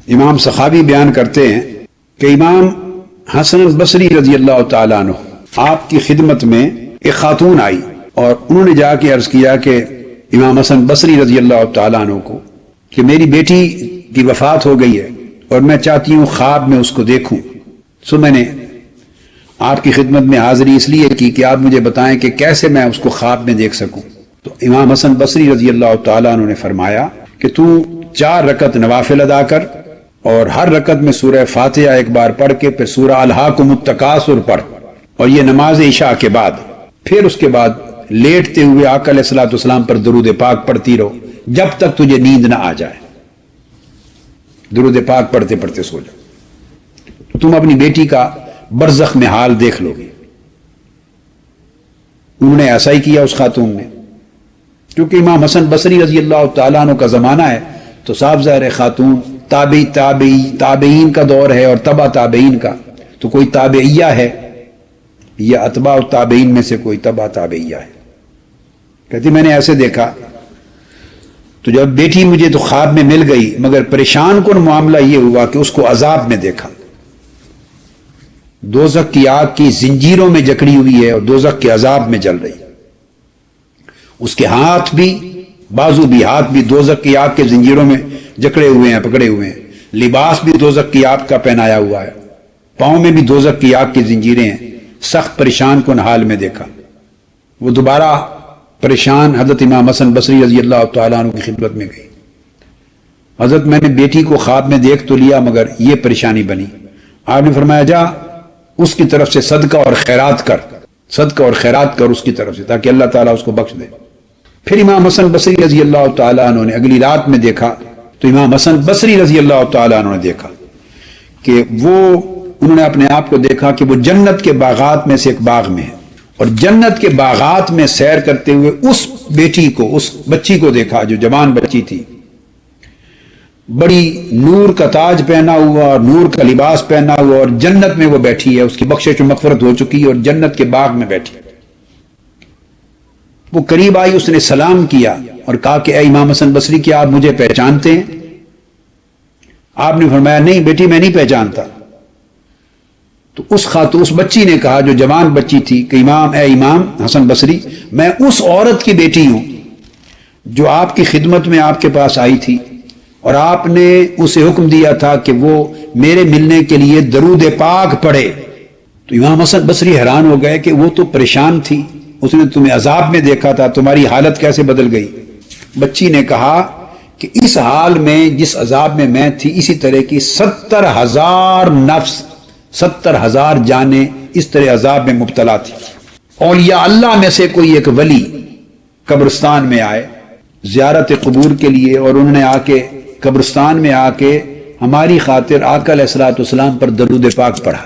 امام سخاوی بیان کرتے ہیں کہ امام حسن بصری رضی اللہ تعالیٰ عنہ آپ کی خدمت میں ایک خاتون آئی اور انہوں نے جا کے عرض کیا کہ امام حسن بصری رضی اللہ تعالیٰ عنہ کو کہ میری بیٹی کی وفات ہو گئی ہے اور میں چاہتی ہوں خواب میں اس کو دیکھوں. سو میں نے آپ کی خدمت میں حاضری اس لیے کی کہ آپ مجھے بتائیں کہ کیسے میں اس کو خواب میں دیکھ سکوں. تو امام حسن بصری رضی اللہ تعالیٰ عنہ نے فرمایا کہ تو 4 رکعت نوافل ادا کر اور ہر رکعت میں سورہ فاتحہ ایک بار پڑھ کے پھر سورہ الہاکم التکاثر پڑھ، اور یہ نماز عشاء کے بعد. پھر اس کے بعد لیٹتے ہوئے آقا علیہ الصلوۃ والسلام پر درود پاک پڑھتی رہو جب تک تجھے نیند نہ آ جائے. درود پاک پڑھتے پڑھتے سو جاؤ، تم اپنی بیٹی کا برزخ میں حال دیکھ لو گے. انہوں نے ایسا ہی کیا اس خاتون نے. کیونکہ امام حسن بصری رضی اللہ تعالیٰ عنہ کا زمانہ ہے تو صاف ظاہر خاتون تابعین کا دور ہے اور تبع تابعین کا، تو کوئی تابعیہ ہے یا اتباع التابعین میں سے کوئی تبع تابعیہ ہے. کہتی میں نے ایسے دیکھا تو جب بیٹی مجھے تو خواب میں مل گئی، مگر پریشان کن معاملہ یہ ہوا کہ اس کو عذاب میں دیکھا. دوزخ کی آگ کی زنجیروں میں جکڑی ہوئی ہے اور دوزخ کے عذاب میں جل رہی. اس کے ہاتھ بھی بازو بھی ہاتھ بھی دوزخ کی آگ کے زنجیروں میں جکڑے ہوئے ہیں، پکڑے ہوئے ہیں. لباس بھی دوزخ کی آگ کا پہنایا ہوا ہے، پاؤں میں بھی دوزخ کی آگ کی زنجیریں ہیں. سخت پریشان کن حال میں دیکھا. وہ دوبارہ پریشان حضرت امام حسن بصری رضی اللہ تعالیٰ عنہ کی خدمت میں گئی. حضرت میں نے بیٹی کو خواب میں دیکھ تو لیا مگر یہ پریشانی بنی. آپ نے فرمایا جا اس کی طرف سے صدقہ اور خیرات کر، صدقہ اور خیرات کر اس کی طرف سے تاکہ اللہ تعالیٰ اس کو بخش دے. پھر امام حسن بصری رضی اللہ تعالیٰ عنہ نے اگلی رات میں دیکھا تو امام حسن بصری رضی اللہ تعالیٰ عنہ نے دیکھا کہ انہوں نے اپنے آپ کو دیکھا کہ وہ جنت کے باغات میں سے ایک باغ میں ہے، اور جنت کے باغات میں سیر کرتے ہوئے اس بیٹی کو، اس بچی کو دیکھا جو جوان بچی تھی، بڑی نور کا تاج پہنا ہوا اور نور کا لباس پہنا ہوا، اور جنت میں وہ بیٹھی ہے، اس کی بخشش و مغفرت ہو چکی ہے اور جنت کے باغ میں بیٹھی. وہ قریب آئی، اس نے سلام کیا اور کہا کہ اے امام حسن بصری کیا آپ مجھے پہچانتے ہیں؟ آپ نے فرمایا نہیں بیٹی میں نہیں پہچانتا. تو اس بچی نے کہا جو جوان بچی تھی کہ اے امام حسن بصری میں اس عورت کی بیٹی ہوں جو آپ کی خدمت میں آپ کے پاس آئی تھی اور آپ نے اسے حکم دیا تھا کہ وہ میرے ملنے کے لیے درود پاک پڑھے. تو امام حسن بصری حیران ہو گئے کہ وہ تو پریشان تھی، اس نے تمہیں عذاب میں دیکھا تھا، تمہاری حالت کیسے بدل گئی؟ بچی نے کہا کہ اس حال میں جس عذاب میں تھی اسی طرح کی 70,000 نفس 70,000 جانیں اس طرح عذاب میں مبتلا تھی. اولیاء اللہ میں سے کوئی ایک ولی قبرستان میں آئے زیارت قبور کے لیے، اور انہوں نے آ کے قبرستان میں آ کے ہماری خاطر آقا علیہ الصلوۃ والسلام پر درود پاک پڑھا.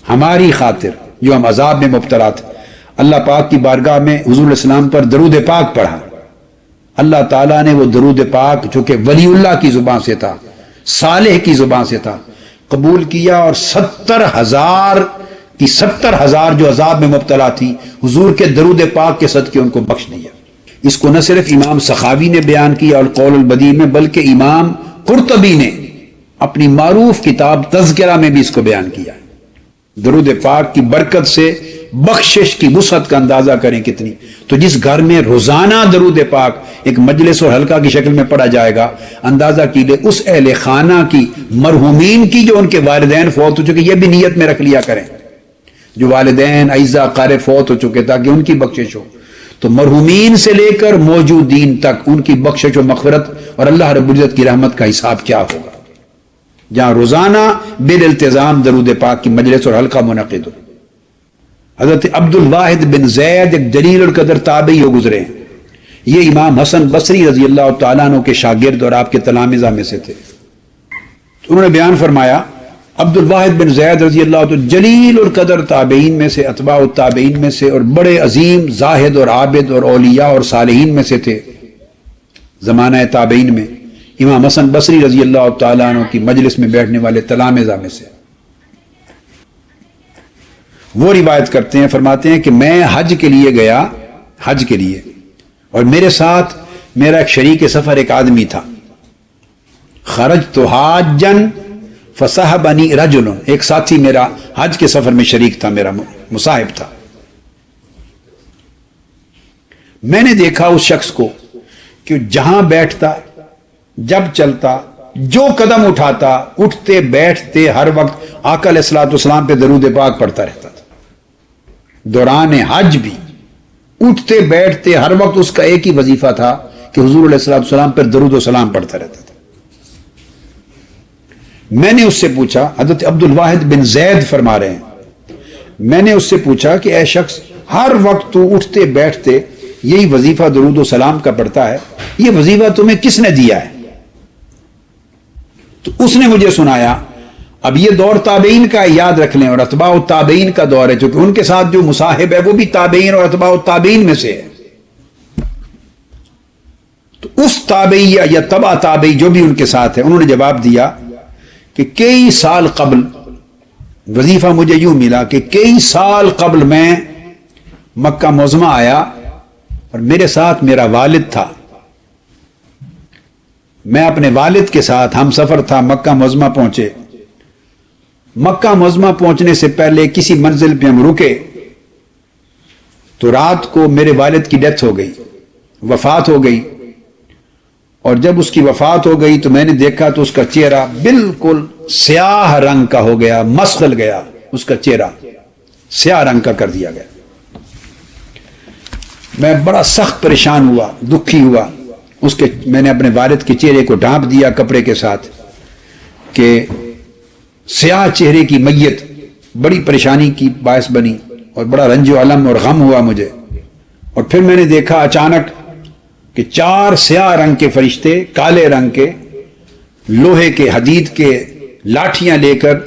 ہماری خاطر جو ہم عذاب میں مبتلا تھے، اللہ پاک کی بارگاہ میں حضور علیہ السلام پر درود پاک پڑھا. اللہ تعالیٰ نے وہ درود پاک جو کہ ولی اللہ کی زبان سے تھا، صالح کی زبان سے تھا، قبول کیا، اور 70,000 جو عذاب میں مبتلا تھی حضور کے درود پاک کے صدقے ان کو بخش دیا. اس کو نہ صرف امام سخاوی نے بیان کیا القول البدیع میں، بلکہ امام قرطبی نے اپنی معروف کتاب تذکرہ میں بھی اس کو بیان کیا. درود پاک کی برکت سے بخشش کی وسعت کا اندازہ کریں کتنی. تو جس گھر میں روزانہ درود پاک ایک مجلس اور حلقہ کی شکل میں پڑھا جائے گا، اندازہ کیجیے اس اہل خانہ کی، مرحومین کی جو ان کے والدین فوت ہو چکے، یہ بھی نیت میں رکھ لیا کریں جو والدین اعزاء قارئ فوت ہو چکے تاکہ ان کی بخشش ہو. تو مرحومین سے لے کر موجودین تک ان کی بخشش و مغفرت اور اللہ رب العزت کی رحمت کا حساب کیا ہوگا جہاں روزانہ بالالتزام درود پاک کی مجلس اور حلقہ منعقد ہو. حضرت عبد الواحد بن زید ایک جلیل القدر تابعی ہو گزرے ہیں. یہ امام حسن بصری رضی اللہ تعالیٰ عنہ کے شاگرد اور آپ کے تلامذہ میں سے تھے. انہوں نے بیان فرمایا عبد الواحد بن زید رضی اللہ تعالیٰ جلیل القدر تابعین میں سے، اتباع التابعین میں سے، اور بڑے عظیم زاہد اور عابد اور اولیاء اور صالحین میں سے تھے. زمانہ تابعین میں امام حسن بصری رضی اللہ تعالیٰ عنہ کی مجلس میں بیٹھنے والے تلامذہ میں سے. وہ روایت کرتے ہیں، فرماتے ہیں کہ میں حج کے لیے گیا، حج کے لیے، اور میرے ساتھ میرا ایک شریک سفر ایک آدمی تھا. خرجت حاجا فصحبنی رجل، ایک ساتھی میرا حج کے سفر میں شریک تھا، میرا مصاحب تھا. میں نے دیکھا اس شخص کو کہ جہاں بیٹھتا، جب چلتا، جو قدم اٹھاتا، اٹھتے بیٹھتے ہر وقت آقا علیہ الصلوۃ والسلام پہ درود پاک پڑھتا رہتا تھا. دوران حج بھی اٹھتے بیٹھتے ہر وقت اس کا ایک ہی وظیفہ تھا کہ حضور علیہ الصلوۃ والسلام پر درود و سلام پڑھتا رہتا تھا. میں نے اس سے پوچھا، حضرت عبد الواحد بن زید فرما رہے ہیں، میں نے اس سے پوچھا کہ اے شخص، ہر وقت تو اٹھتے بیٹھتے یہی وظیفہ درود و سلام کا پڑھتا ہے، یہ وظیفہ تمہیں کس نے دیا ہے؟ تو اس نے مجھے سنایا. اب یہ دور تابعین کا یاد رکھ لیں، اور اتباع التابعین کا دور ہے، چونکہ ان کے ساتھ جو مصاحب ہے وہ بھی تابعین اور اتباع التابعین میں سے ہے. تو اس تابعی یا تبع تابعی جو بھی ان کے ساتھ ہے، انہوں نے جواب دیا کہ کئی سال قبل، وظیفہ مجھے یوں ملا کہ کئی سال قبل میں مکہ معظمہ آیا اور میرے ساتھ میرا والد تھا. میں اپنے والد کے ساتھ ہم سفر تھا، مکہ معظمہ پہنچے. مکہ معظمہ پہنچنے سے پہلے کسی منزل پہ ہم رکے تو رات کو میرے والد کی ڈیتھ ہو گئی، وفات ہو گئی. اور جب اس کی وفات ہو گئی تو میں نے دیکھا تو اس کا چہرہ بالکل سیاہ رنگ کا ہو گیا، مسخل گیا، اس کا چہرہ سیاہ رنگ کا کر دیا گیا. میں بڑا سخت پریشان ہوا، دکھی ہوا. میں نے اپنے والد کے چہرے کو ڈھانپ دیا کپڑے کے ساتھ کہ سیاہ چہرے کی میت بڑی پریشانی کی باعث بنی اور بڑا رنج و علم اور غم ہوا مجھے. اور پھر میں نے دیکھا اچانک کہ 4 سیاہ رنگ کے فرشتے، کالے رنگ کے، لوہے کے حدید کے لاٹھیاں لے کر،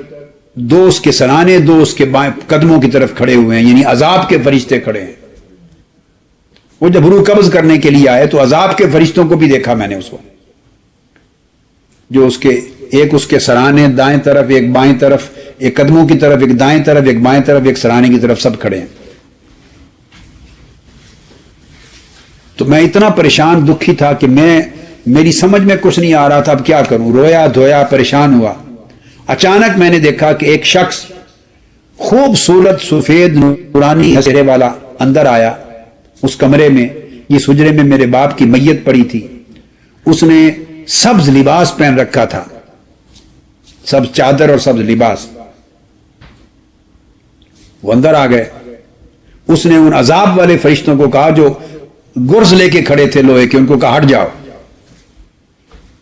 2 اس کے سرانے، 2 اس کے بائیں قدموں کی طرف کھڑے ہوئے ہیں، یعنی عذاب کے فرشتے کھڑے ہیں. وہ جب روح قبض کرنے کے لیے آئے تو عذاب کے فرشتوں کو بھی دیکھا میں نے، اس کو جو ایک اس کے سرانے دائیں طرف، ایک بائیں طرف، ایک قدموں کی طرف، ایک دائیں طرف، ایک بائیں طرف، ایک سرانے کی طرف، سب کھڑے ہیں. تو میں اتنا پریشان دکھی تھا کہ میری سمجھ میں کچھ نہیں آ رہا تھا اب کیا کروں. رویا دھویا، پریشان ہوا. اچانک میں نے دیکھا کہ ایک شخص خوبصورت سفید نورانی چہرے والا اندر آیا اس کمرے میں. جس حجرے میں میرے باپ کی میت پڑی تھی، اس نے سبز لباس پہن رکھا تھا، سبز چادر اور سبز لباس. وہ اندر آ گئے. اس نے ان عذاب والے فرشتوں کو کہا جو گرز لے کے کھڑے تھے لوہے کے، ان کو کہا ہٹ جاؤ.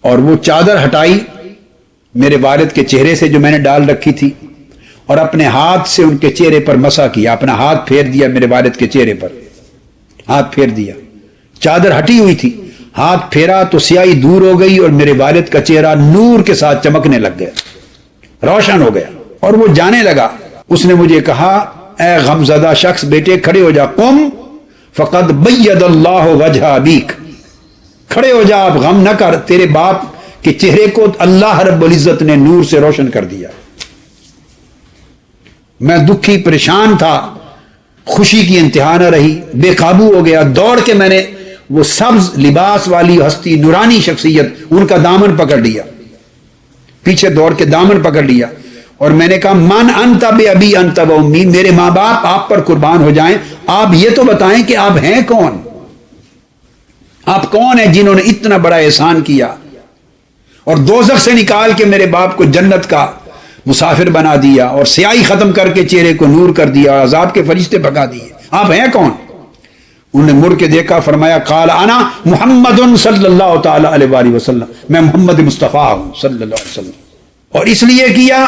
اور وہ چادر ہٹائی میرے والد کے چہرے سے جو میں نے ڈال رکھی تھی، اور اپنے ہاتھ سے ان کے چہرے پر مسح کیا. اپنا ہاتھ پھیر دیا میرے والد کے چہرے پر، ہاتھ پھیر دیا. چادر ہٹی ہوئی تھی، ہاتھ پھیرا تو سیاہی دور ہو گئی اور میرے والد کا چہرہ نور کے ساتھ چمکنے لگ گیا، روشن ہو گیا. اور وہ جانے لگا. اس نے مجھے کہا، اے غمزدہ شخص، بیٹے کھڑے ہو جا. قم فقد بید اللہ وجہ ابیک، کھڑے ہو جا، اب غم نہ کر، تیرے باپ کے چہرے کو اللہ رب العزت نے نور سے روشن کر دیا. میں دکھی پریشان تھا، خوشی کی انتہا نہ رہی، بے قابو ہو گیا. دوڑ کے میں نے وہ سبز لباس والی ہستی، نورانی شخصیت، ان کا دامن پکڑ لیا، پیچھے دوڑ کے دامن پکڑ لیا. اور میں نے کہا، من انت بے ابی انت و امی، میرے ماں باپ آپ پر قربان ہو جائیں، آپ یہ تو بتائیں کہ آپ ہیں کون؟ آپ کون ہیں جنہوں نے اتنا بڑا احسان کیا اور دوزخ سے نکال کے میرے باپ کو جنت کا مسافر بنا دیا اور سیاہی ختم کر کے چہرے کو نور کر دیا اور عذاب کے فرشتے بھگا دیے؟ آپ ہیں کون؟ انہوں نے مڑ کے دیکھا، فرمایا، قال انا محمد صلی اللہ تعالی علیہ وآلہ وسلم، میں محمد مصطفیٰ ہوں صلی اللہ علیہ وسلم. اور اس لیے کیا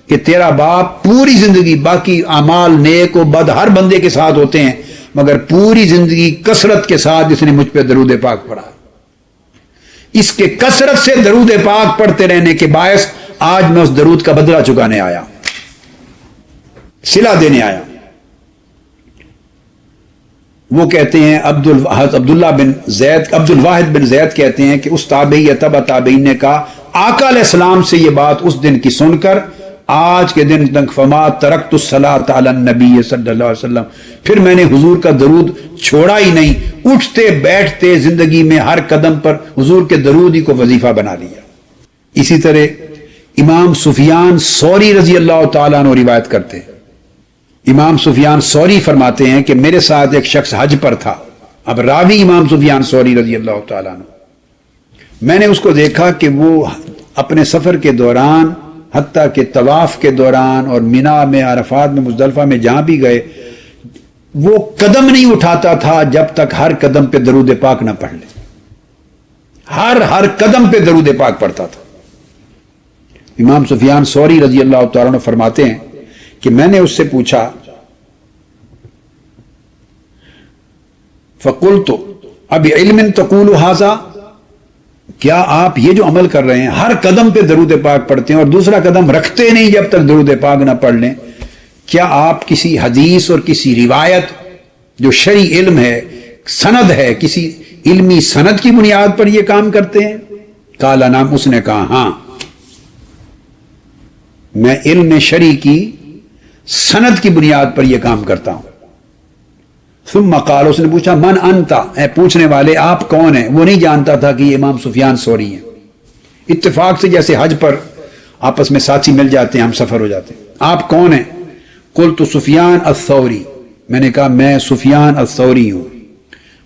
کہ تیرا باپ پوری زندگی، باقی اعمال نیک و بد ہر بندے کے ساتھ ہوتے ہیں، مگر پوری زندگی کثرت کے ساتھ اس نے مجھ پہ درود پاک پڑھا. اس کے کثرت سے درود پاک پڑھتے رہنے کے باعث آج میں اس درود کا بدلہ چکانے آیا، صلہ دینے آیا. وہ کہتے ہیں عبد الواحد بن زید کہتے ہیں کہ اس تابعی یا تبع تابعین نے کہا، آقا علیہ السلام سے یہ بات اس دن کی سن کر آج کے دن تک فما ترکت الصلاۃ علی النبی صلی اللہ علیہ وسلم، پھر میں نے حضور کا درود چھوڑا ہی نہیں. اٹھتے بیٹھتے زندگی میں ہر قدم پر حضور کے درود ہی کو وظیفہ بنا لیا. اسی طرح امام سفیان ثوری رضی اللہ تعالیٰ عنہ روایت کرتے ہیں، امام سفیان ثوری فرماتے ہیں کہ میرے ساتھ ایک شخص حج پر تھا. اب راوی امام سفیان ثوری رضی اللہ تعالیٰ عنہ، میں نے اس کو دیکھا کہ وہ اپنے سفر کے دوران، حتیٰ کہ طواف کے دوران اور مینا میں، عرفات میں، مزدلفہ میں جہاں بھی گئے، وہ قدم نہیں اٹھاتا تھا جب تک ہر قدم پہ درود پاک نہ پڑھ لے. ہر قدم پہ درود پاک پڑھتا تھا. امام سفیان ثوری رضی اللہ تعالیٰ عنہ فرماتے ہیں کہ میں نے اس سے پوچھا، فَقُلْتُ أَبِعِلْمٍ تَقُولُ هَذَا، کیا آپ یہ جو عمل کر رہے ہیں، ہر قدم پہ درود پاک پڑھتے ہیں اور دوسرا قدم رکھتے نہیں جب تک درود پاک نہ پڑھ لیں، کیا آپ کسی حدیث اور کسی روایت جو شرعی علم ہے، سند ہے، کسی علمی سند کی بنیاد پر یہ کام کرتے ہیں؟ قال نعم، اس نے کہا ہاں، میں علم شرعی کی سند کی بنیاد پر یہ کام کرتا ہوں. ثم قال، اس نے پوچھا من انت، اے پوچھنے والے آپ کون ہیں؟ وہ نہیں جانتا تھا کہ یہ امام سفیان ثوری ہیں. اتفاق سے جیسے حج پر آپس میں ساتھی مل جاتے ہیں، ہم سفر ہو جاتے ہیں. آپ کون ہیں؟ قلت سفیان الثوری، میں نے کہا میں سفیان الثوری ہوں.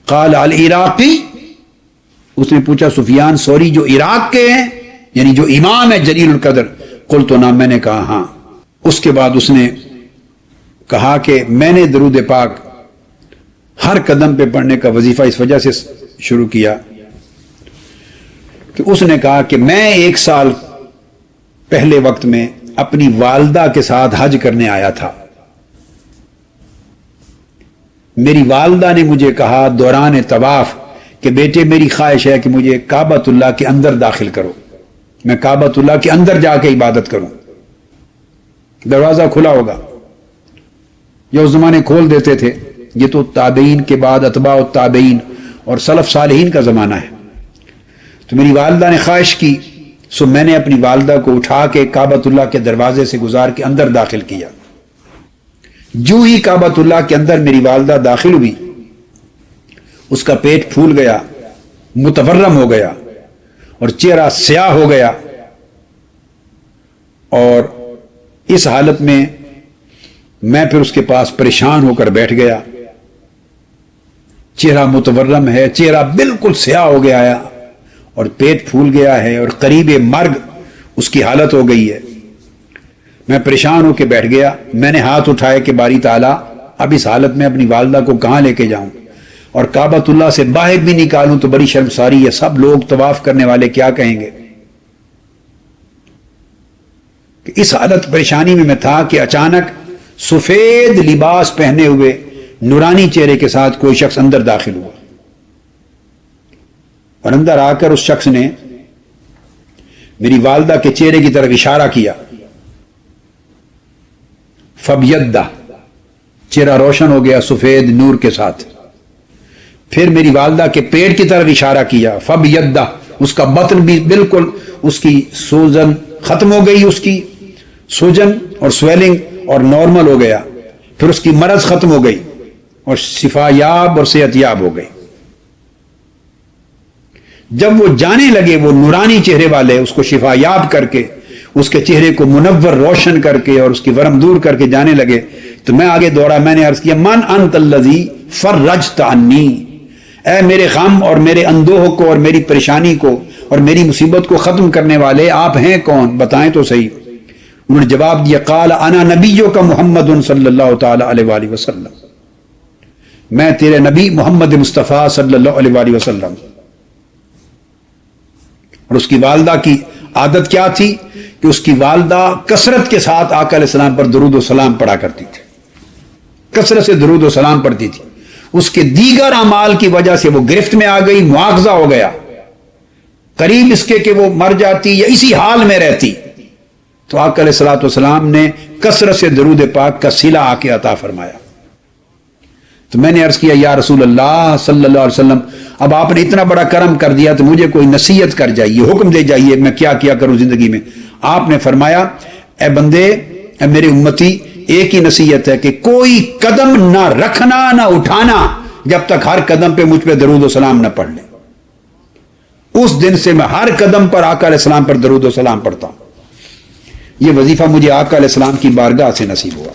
قال العراقی، اس نے پوچھا سفیان ثوری جو عراق کے ہیں، یعنی جو امام ہے جلیل القدر؟ قلت نعم، میں نے کہا ہاں. اس کے بعد اس نے کہا کہ میں نے درود پاک ہر قدم پہ پڑھنے کا وظیفہ اس وجہ سے شروع کیا کہ اس نے کہا کہ میں 1 سال پہلے وقت میں اپنی والدہ کے ساتھ حج کرنے آیا تھا. میری والدہ نے مجھے کہا دوران طواف کہ بیٹے میری خواہش ہے کہ مجھے کعبۃ اللہ کے اندر داخل کرو، میں کعبۃ اللہ کے اندر جا کے عبادت کروں. دروازہ کھلا ہوگا، یہ اس زمانے کھول دیتے تھے. یہ تو تابعین کے بعد اتباع التابعین اور سلف صالحین کا زمانہ ہے. تو میری والدہ نے خواہش کی، سو میں نے اپنی والدہ کو اٹھا کے کعبۃ اللہ کے دروازے سے گزار کے اندر داخل کیا. جو ہی کعبۃ اللہ کے اندر میری والدہ داخل ہوئی، اس کا پیٹ پھول گیا، متورم ہو گیا اور چہرہ سیاہ ہو گیا. اور اس حالت میں میں پھر اس کے پاس پریشان ہو کر بیٹھ گیا. چہرہ متورم ہے، چہرہ بالکل سیاہ ہو گیا ہے اور پیٹ پھول گیا ہے اور قریب مرگ اس کی حالت ہو گئی ہے. میں پریشان ہو کے بیٹھ گیا. میں نے ہاتھ اٹھائے کہ باری تعالیٰ اب اس حالت میں اپنی والدہ کو کہاں لے کے جاؤں اور کعبۃ اللہ سے باہر بھی نکالوں تو بڑی شرمساری ہے، سب لوگ طواف کرنے والے کیا کہیں گے. کہ اس حالت پریشانی میں تھا کہ اچانک سفید لباس پہنے ہوئے نورانی چہرے کے ساتھ کوئی شخص اندر داخل ہوا اور اندر آ کر اس شخص نے میری والدہ کے چہرے کی طرف اشارہ کیا. فبیدہ، چہرہ روشن ہو گیا سفید نور کے ساتھ. پھر میری والدہ کے پیٹ کی طرف اشارہ کیا. فبیدہ، اس کا بطن بھی بالکل، اس کی سوجن ختم ہو گئی، اس کی سوجن اور سویلنگ اور نارمل ہو گیا. پھر اس کی مرض ختم ہو گئی اور شفا یاب اور صحت یاب ہو گئی. جب وہ جانے لگے، وہ نورانی چہرے والے اس کو شفا یاب کر کے، اس کے چہرے کو منور روشن کر کے اور اس کی ورم دور کر کے جانے لگے، تو میں آگے دوڑا. میں نے عرض کیا من انت الذی فرجت عنی، اے میرے غم اور میرے اندوہ کو اور میری پریشانی کو اور میری مصیبت کو ختم کرنے والے آپ ہیں کون؟ بتائیں تو صحیح. انہوں نے جواب دیا قال انا نبیک محمد صلی اللہ تعالی علیہ وآلہ وسلم، میں تیرے نبی محمد مصطفیٰ صلی اللہ علیہ وآلہ وسلم. اور اس کی والدہ کی عادت کیا تھی کہ اس کی والدہ کثرت کے ساتھ آقا علیہ السلام پر درود و سلام پڑھا کرتی تھی، کثرت سے درود و سلام پڑھتی تھی. اس کے دیگر اعمال کی وجہ سے وہ گرفت میں آ گئی، مواخذہ ہو گیا، قریب اس کے کہ وہ مر جاتی یا اسی حال میں رہتی. تو آقا علیہ الصلوۃ والسلام نے کثرت سے درود پاک کا صلہ آ کے عطا فرمایا. تو میں نے عرض کیا یا رسول اللہ صلی اللہ علیہ وسلم، اب آپ نے اتنا بڑا کرم کر دیا تو مجھے کوئی نصیحت کر جائیے، حکم دے جائیے، میں کیا کیا کروں زندگی میں. آپ نے فرمایا اے بندے، اے میرے امتی، ایک ہی نصیحت ہے کہ کوئی قدم نہ رکھنا نہ اٹھانا جب تک ہر قدم پہ مجھ پہ درود و سلام نہ پڑھ لیں. اس دن سے میں ہر قدم پر آقا علیہ السلام پر درود و سلام پڑھتا ہوں۔ یہ وظیفہ مجھے آقا علیہ السلام کی بارگاہ سے نصیب ہوا۔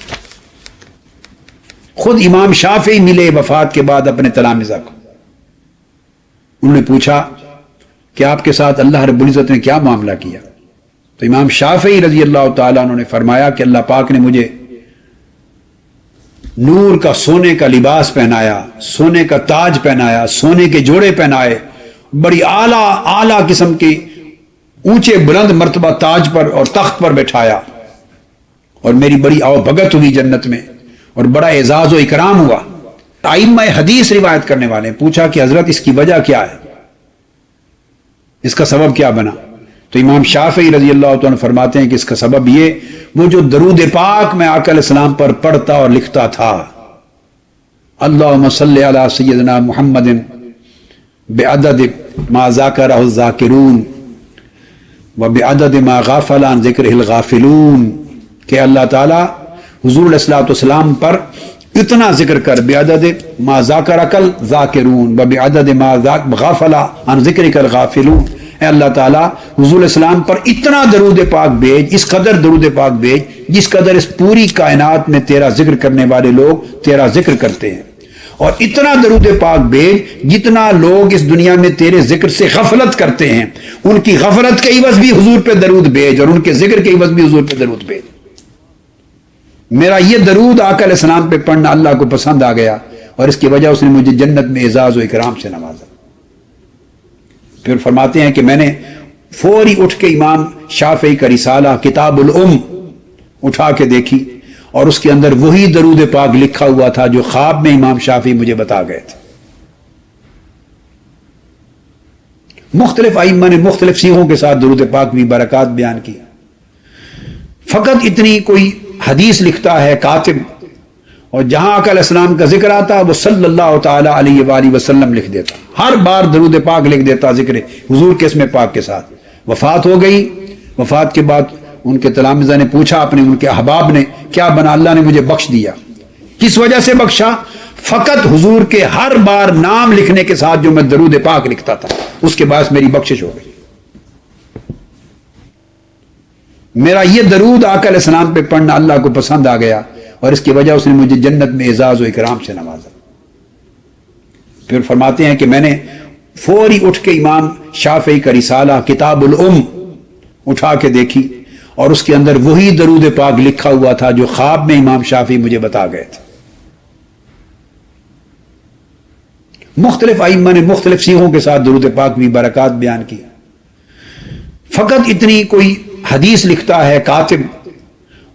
خود امام شافعی ملے وفات کے بعد اپنے تلامذہ کو، انہوں نے پوچھا کہ آپ کے ساتھ اللہ رب العزت نے کیا معاملہ کیا؟ تو امام شافعی رضی اللہ تعالیٰ انہوں نے فرمایا کہ اللہ پاک نے مجھے نور کا سونے کا لباس پہنایا، سونے کا تاج پہنایا، سونے کے جوڑے پہنائے، بڑی اعلیٰ قسم کی اونچے بلند مرتبہ تاج پر اور تخت پر بٹھایا، اور میری بڑی آؤ بھگت ہوئی جنت میں، اور بڑا اعزاز و اکرام ہوا۔ ائمہ حدیث روایت کرنے والے ہیں، پوچھا کہ حضرت اس کی وجہ کیا ہے، اس کا سبب کیا بنا؟ تو امام شافعی رضی اللہ عنہ فرماتے ہیں کہ اس کا سبب یہ، وہ جو درود پاک میں آقا علیہ السلام پر پڑھتا اور لکھتا تھا، اللہم صلی علی سیدنا محمد بعدد ما ذاکرہ الذاکرون وبعدد ما غافل عن ذکرہ الغافلون، کہ اللہ تعالیٰ حضور علیہ الصلوۃ والسلام پر اتنا ذکر کر، بعدد ما ذاکرک الذاکرون وبعدد ما غافل عن ذکرک الغافلون، اے اللہ تعالیٰ حضور علیہ السلام پر اتنا درود پاک بھیج، اس قدر درود پاک بھیج جس قدر اس پوری کائنات میں تیرا ذکر کرنے والے لوگ تیرا ذکر کرتے ہیں، اور اتنا درود پاک بھیج جتنا لوگ اس دنیا میں تیرے ذکر سے غفلت کرتے ہیں، ان کی غفلت کے عوض بھی حضور پہ درود بھیج، اور ان کے ذکر کے عوض بھی حضور پہ درود بھیج۔ میرا یہ درود آقا علیہ السلام پہ پڑھنا اللہ کو پسند آ گیا، اور اس کی وجہ اس نے مجھے جنت میں اعزاز و اکرام سے نوازا۔ پھر فرماتے ہیں کہ میں نے فوری اٹھ کے امام شافعی کا رسالہ کتاب الام اٹھا کے دیکھی، اور اس کے اندر وہی درود پاک لکھا ہوا تھا جو خواب میں امام شافعی مجھے بتا گئے تھے۔ مختلف ائمہ نے مختلف صیغوں کے ساتھ درود پاک بھی برکات بیان کی۔ فقط اتنی کوئی حدیث لکھتا ہے کاتب، اور جہاں آقا علیہ السلام کا ذکر آتا وہ صلی اللہ تعالی علیہ وآلہ وسلم لکھ دیتا، ہر بار درود پاک لکھ دیتا ذکر حضور کے اسم پاک کے ساتھ۔ وفات ہو گئی، وفات کے بعد ان کے تلامذہ نے پوچھا اپنے، ان کے احباب نے، کیا بنا؟ اللہ نے مجھے بخش دیا۔ کس وجہ سے بخشا؟ فقط حضور کے ہر بار نام لکھنے کے ساتھ جو میں درود پاک لکھتا تھا، اس کے باعث میری بخشش ہو گئی۔ میرا یہ درود آقا علیہ السلام پہ پڑھنا اللہ کو پسند آ گیا، اور اس کی وجہ اس نے مجھے جنت میں اعزاز و اکرام سے نوازا۔ پھر فرماتے ہیں کہ میں نے فوری اٹھ کے امام شافعی کا رسالہ کتاب الام اٹھا کے دیکھی، اور اس کے اندر وہی درود پاک لکھا ہوا تھا جو خواب میں امام شافعی مجھے بتا گئے تھے۔ مختلف ائمہ نے مختلف صیغوں کے ساتھ درود پاک بھی برکات بیان کی۔ فقط اتنی کوئی حدیث لکھتا ہے کاتب،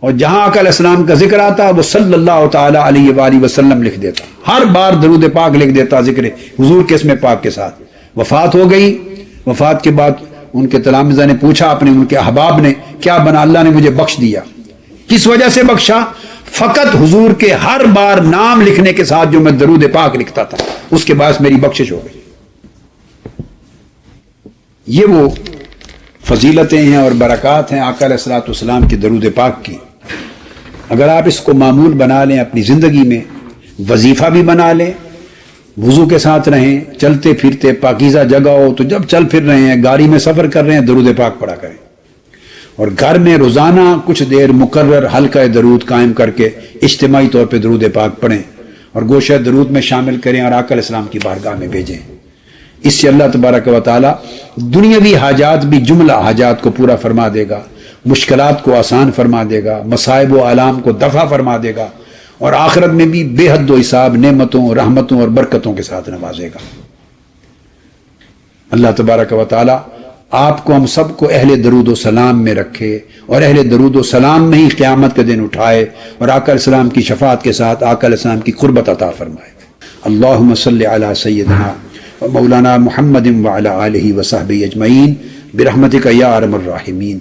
اور جہاں آقا علیہ السلام کا ذکر آتا وہ صلی اللہ تعالی علیہ وآلہ وسلم لکھ دیتا، ہر بار درود پاک لکھ دیتا ذکر حضور کے اسم پاک کے ساتھ۔ وفات ہو گئی، وفات کے بعد ان کے تلامذہ نے پوچھا اپنے، ان کے احباب نے، کیا بنا؟ اللہ نے مجھے بخش دیا۔ کس وجہ سے بخشا؟ فقط حضور کے ہر بار نام لکھنے کے ساتھ جو میں درود پاک لکھتا تھا، اس کے باعث میری بخشش ہو گئی۔ یہ وہ فضیلتیں ہیں اور برکات ہیں آقا علیہ الصلوۃ والسلام کے درود پاک کی۔ اگر آپ اس کو معمول بنا لیں اپنی زندگی میں، وظیفہ بھی بنا لیں، وضو کے ساتھ رہیں، چلتے پھرتے پاکیزہ جگہ ہو تو جب چل پھر رہے ہیں، گاڑی میں سفر کر رہے ہیں، درود پاک پڑھا کریں، اور گھر میں روزانہ کچھ دیر مقرر حلقہ درود قائم کر کے اجتماعی طور پہ درود پاک پڑھیں، اور گوشہ درود میں شامل کریں اور آقا علیہ السلام کی بارگاہ میں بھیجیں۔ اس سے اللہ تبارک و تعالی دنیاوی حاجات بھی جملہ حاجات کو پورا فرما دے گا، مشکلات کو آسان فرما دے گا، مصائب و آلام کو دفع فرما دے گا، اور آخرت میں بھی بے حد و حساب نعمتوں، رحمتوں اور برکتوں کے ساتھ نوازے گا۔ اللہ تبارک و تعالی آپ کو، ہم سب کو اہل درود و سلام میں رکھے، اور اہل درود و سلام میں ہی قیامت کے دن اٹھائے، اور آقا علیہ السلام کی شفاعت کے ساتھ آقا علیہ السلام کی قربت عطا فرمائے۔ اللہم صلی علی سیدنا و مولانا محمد وعلی آلہ وصحبہ اجمعین برحمتک یا ارحم الراحمین۔